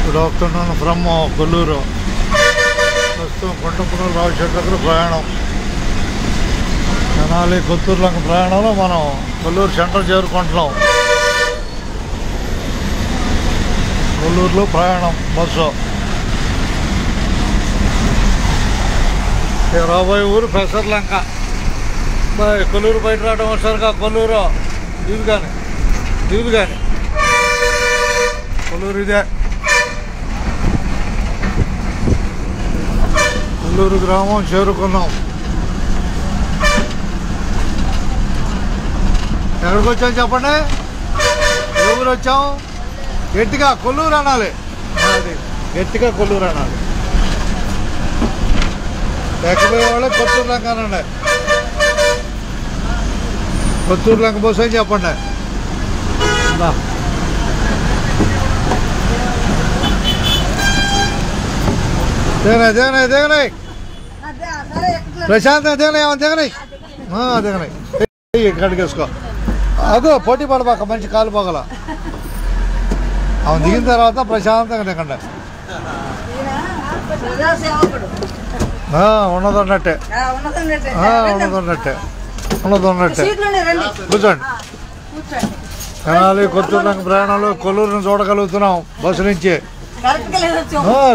Good afternoon from Kolluru. ప్రస్తుతం కొండపురం రాజశేఖర్ ప్రయాణం. తెనాలి కొత్తూరు లంక ప్రయాణంలో మనం కొల్లూరు సెంటర్ చేరుకుంటున్నాం. కొల్లూరులో ప్రయాణం బస్సు. రాబోయే ఊరు పెసర్లంక. కొల్లూరు బయట రావడం వచ్చారుగా. కొల్లూరు దిగుదు కానీ కొల్లూరు ఇదే. కొల్లూరు గ్రామం చేరుకున్నాం. ఎక్కడికి వచ్చాం చెప్పండి? ఏ ఊరు వచ్చాం? గట్టిగా కొల్లూరు అనాలి. గట్టిగా కొల్లూరు అనాలి. ఎక్కబోయే వాళ్ళే కొత్తూరు లంక అనండి. కొత్తూరు లంక బస్సు అని చెప్పండి. దిగనాయి ప్రశాంత్ దిగనాయి ఇక్కడికి వేసుకో. అదో పోటీ పడబాక, మంచి కాలు పోగల. అవును దిగిన తర్వాత ప్రశాంతంగా దిగండి. ఉన్నదన్నట్టే కూర్చోండి. తెనాలి కొత్తూరు లంక ప్రయాణంలో కొల్లూరుని చూడగలుగుతున్నాం బస్సు నుంచి.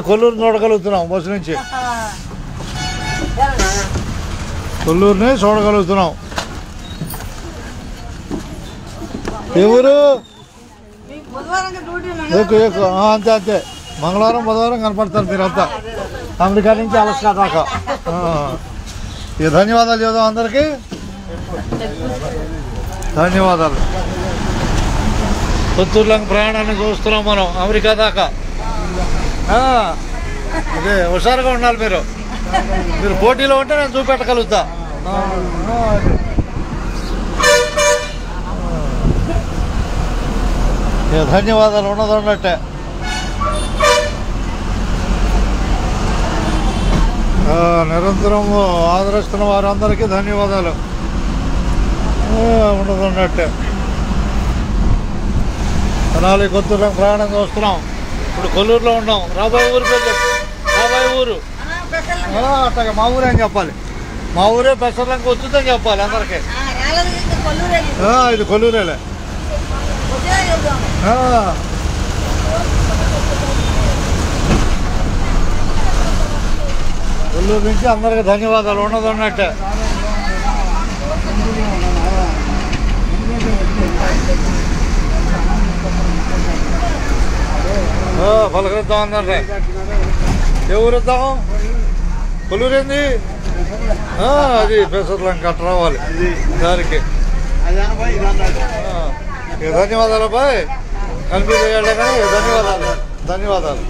కొల్లూరుని చూడగలుగుతున్నాం బస్సు నుంచి. కొల్లూరుని చూడగలుగుతున్నాం. ఏ ఊరు? అంతే మంగళవారం బుధవారం కనపడతారు మీరంతా. అమెరికా నుంచి అలస్కా దాకా. ఇక ధన్యవాదాలు చెబుదాం అందరికీ. ధన్యవాదాలు. కొత్తూరు లంక ప్రయాణాన్ని చూస్తున్నాం మనం అమెరికా దాకా. అదే హుషారుగా ఉండాలి మీరు పోటీలో ఉంటే నేను చూపెట్టగలుగుతా. ధన్యవాదాలు. ఉన్నట్టే నిరంతరం ఆదరిస్తున్న వారందరికీ ధన్యవాదాలు. ఉన్నట్టే తెనాలి కొత్తూరు లంక ప్రయాణం చూస్తున్నాం. ఇప్పుడు కొల్లూరులో ఉన్నాం. రాబోయే ఊరు అట్లాగే మా ఊరే అని చెప్పాలి. మా ఊరే పెసర్లంక వచ్చిందని చెప్పాలి అందరికీ. ఇది కొల్లూరేలే. కొల్లూరు నుంచి అందరికీ ధన్యవాదాలు. ఉన్నట్టే పలకరిద్దాం అందరినీ. ఏ ఊరు వద్దాం? కొల్లూరు ఏంది? అది పెసర్లంక అట్లా రావాలి దానికి. ధన్యవాదాలు అబ్బాయి. కనిపించే ధన్యవాదాలు.